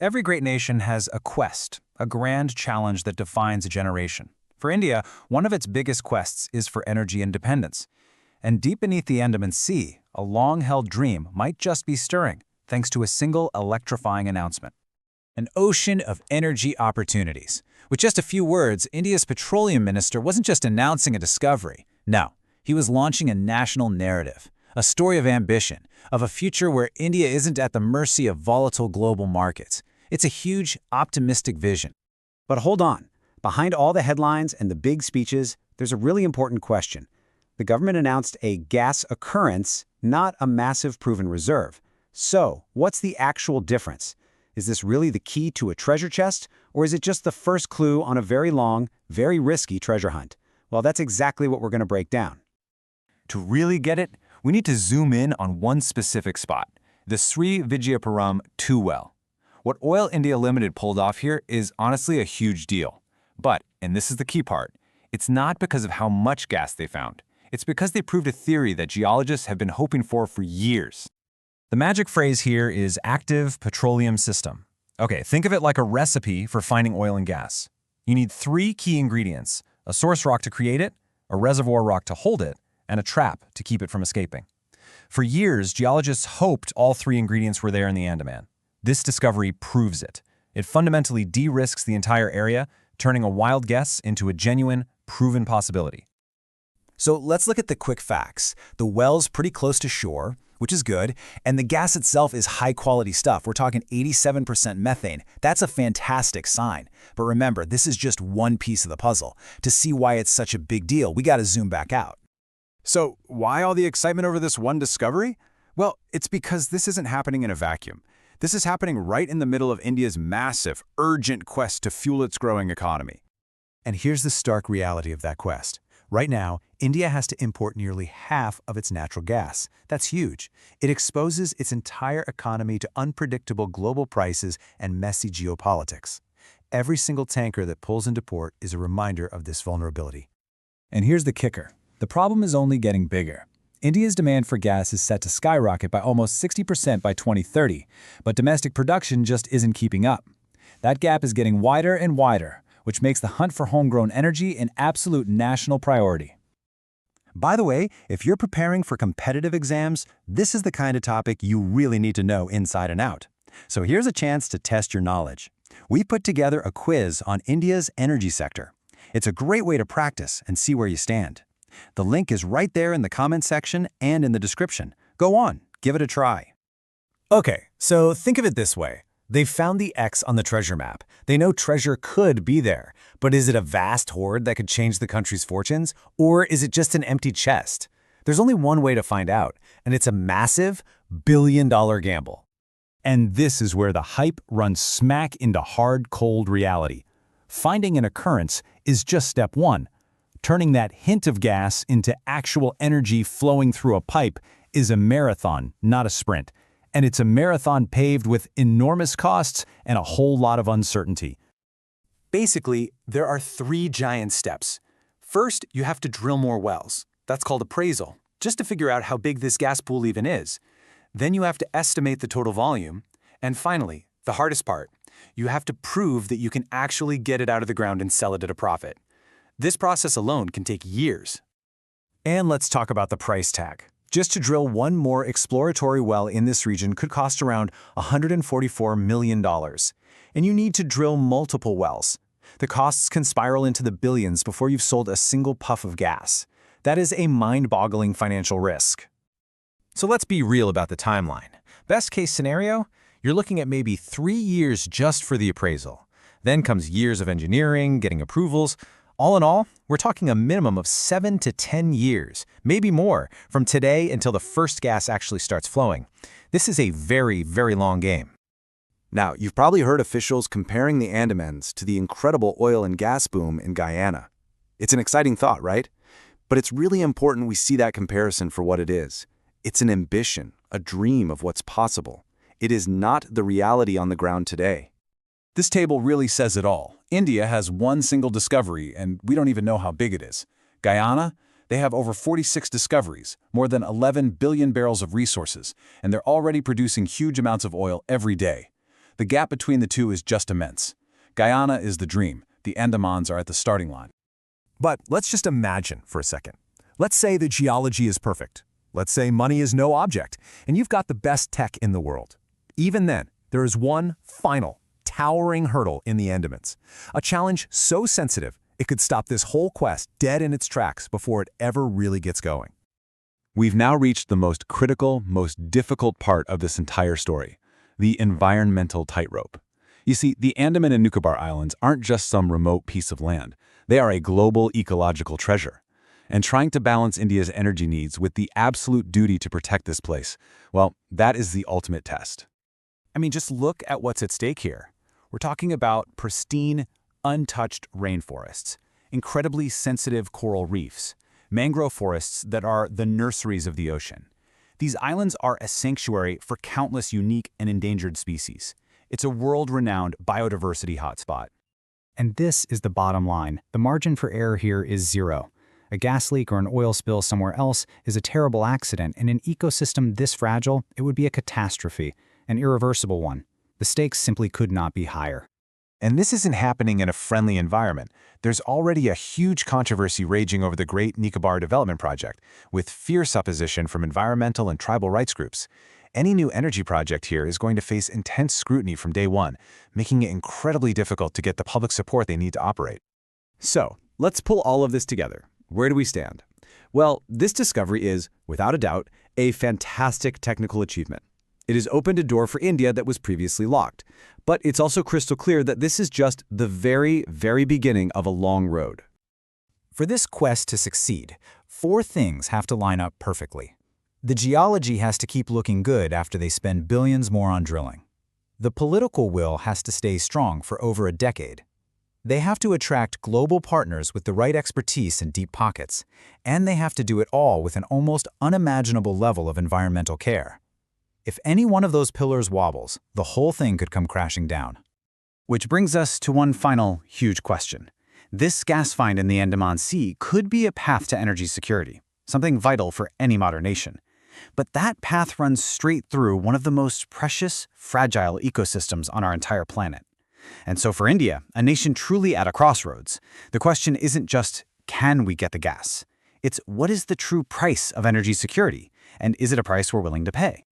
Every great nation has a quest, a grand challenge that defines a generation. For India, one of its biggest quests is for energy independence. And deep beneath the Andaman Sea, a long-held dream might just be stirring, thanks to a single electrifying announcement. An ocean of energy opportunities. With just a few words, India's petroleum minister wasn't just announcing a discovery. No, he was launching a national narrative, a story of ambition, of a future where India isn't at the mercy of volatile global markets. It's a huge, optimistic vision. But hold on. Behind all the headlines and the big speeches, there's a really important question. The government announced a gas occurrence, not a massive proven reserve. So, what's the actual difference? Is this really the key to a treasure chest, or is it just the first clue on a very long, very risky treasure hunt? Well, that's exactly what we're going to break down. To really get it, we need to zoom in on one specific spot, the Sri Vijayapuram 2 well. What Oil India Limited pulled off here is honestly a huge deal. But, and this is the key part, it's not because of how much gas they found. It's because they proved a theory that geologists have been hoping for years. The magic phrase here is active petroleum system. Okay, think of it like a recipe for finding oil and gas. You need 3 key ingredients: a source rock to create it, a reservoir rock to hold it, and a trap to keep it from escaping. For years, geologists hoped all 3 ingredients were there in the Andaman. This discovery proves it. It fundamentally de-risks the entire area, turning a wild guess into a genuine, proven possibility. So let's look at the quick facts. The well's pretty close to shore, which is good, and the gas itself is high-quality stuff. We're talking 87% methane. That's a fantastic sign. But remember, this is just one piece of the puzzle. To see why it's such a big deal, we got to zoom back out. So why all the excitement over this one discovery? Well, it's because this isn't happening in a vacuum. This is happening right in the middle of India's massive, urgent quest to fuel its growing economy. And here's the stark reality of that quest. Right now, India has to import nearly half of its natural gas. That's huge. It exposes its entire economy to unpredictable global prices and messy geopolitics. Every single tanker that pulls into port is a reminder of this vulnerability. And here's the kicker. The problem is only getting bigger. India's demand for gas is set to skyrocket by almost 60% by 2030, but domestic production just isn't keeping up. That gap is getting wider and wider, which makes the hunt for homegrown energy an absolute national priority. By the way, if you're preparing for competitive exams, this is the kind of topic you really need to know inside and out. So here's a chance to test your knowledge. We put together a quiz on India's energy sector. It's a great way to practice and see where you stand. The link is right there in the comment section and in the description. Go on, give it a try. Okay, so think of it this way. They've found the X on the treasure map. They know treasure could be there, but is it a vast hoard that could change the country's fortunes, or is it just an empty chest? There's only one way to find out, and it's a massive, billion-dollar gamble. And this is where the hype runs smack into hard, cold reality. Finding an occurrence is just step one. Turning that hint of gas into actual energy flowing through a pipe is a marathon, not a sprint. And it's a marathon paved with enormous costs and a whole lot of uncertainty. Basically, there are 3 giant steps. First, you have to drill more wells. That's called appraisal, just to figure out how big this gas pool even is. Then you have to estimate the total volume. And finally, the hardest part, you have to prove that you can actually get it out of the ground and sell it at a profit. This process alone can take years. And let's talk about the price tag. Just to drill one more exploratory well in this region could cost around $144 million. And you need to drill multiple wells. The costs can spiral into the billions before you've sold a single puff of gas. That is a mind-boggling financial risk. So let's be real about the timeline. Best case scenario, you're looking at maybe 3 years just for the appraisal. Then comes years of engineering, getting approvals. All in all, we're talking a minimum of 7 to 10 years, maybe more, from today until the first gas actually starts flowing. This is a very, very long game. Now, you've probably heard officials comparing the Andamans to the incredible oil and gas boom in Guyana. It's an exciting thought, right? But it's really important we see that comparison for what it is. It's an ambition, a dream of what's possible. It is not the reality on the ground today. This table really says it all. India has one single discovery, and we don't even know how big it is. Guyana, they have over 46 discoveries, more than 11 billion barrels of resources, and they're already producing huge amounts of oil every day. The gap between the two is just immense. Guyana is the dream. The Andamans are at the starting line. But let's just imagine for a second. Let's say the geology is perfect. Let's say money is no object, and you've got the best tech in the world. Even then, there is one final, towering hurdle in the Andamans. A challenge so sensitive, it could stop this whole quest dead in its tracks before it ever really gets going. We've now reached the most critical, most difficult part of this entire story, the environmental tightrope. You see, the Andaman and Nicobar Islands aren't just some remote piece of land. They are a global ecological treasure. And trying to balance India's energy needs with the absolute duty to protect this place, well, that is the ultimate test. I mean, just look at what's at stake here. We're talking about pristine, untouched rainforests, incredibly sensitive coral reefs, mangrove forests that are the nurseries of the ocean. These islands are a sanctuary for countless unique and endangered species. It's a world-renowned biodiversity hotspot. And this is the bottom line. The margin for error here is zero. A gas leak or an oil spill somewhere else is a terrible accident. In an ecosystem this fragile, it would be a catastrophe, an irreversible one. The stakes simply could not be higher. And this isn't happening in a friendly environment. There's already a huge controversy raging over the Great Nicobar Development Project, with fierce opposition from environmental and tribal rights groups. Any new energy project here is going to face intense scrutiny from day one, making it incredibly difficult to get the public support they need to operate. So, let's pull all of this together. Where do we stand? Well, this discovery is, without a doubt, a fantastic technical achievement. It has opened a door for India that was previously locked. But it's also crystal clear that this is just the very, very beginning of a long road. For this quest to succeed, 4 things have to line up perfectly. The geology has to keep looking good after they spend billions more on drilling. The political will has to stay strong for over a decade. They have to attract global partners with the right expertise and deep pockets, and they have to do it all with an almost unimaginable level of environmental care. If any one of those pillars wobbles, the whole thing could come crashing down. Which brings us to one final huge question. This gas find in the Andaman Sea could be a path to energy security, something vital for any modern nation. But that path runs straight through one of the most precious, fragile ecosystems on our entire planet. And so for India, a nation truly at a crossroads, the question isn't just, can we get the gas? It's what is the true price of energy security, and is it a price we're willing to pay?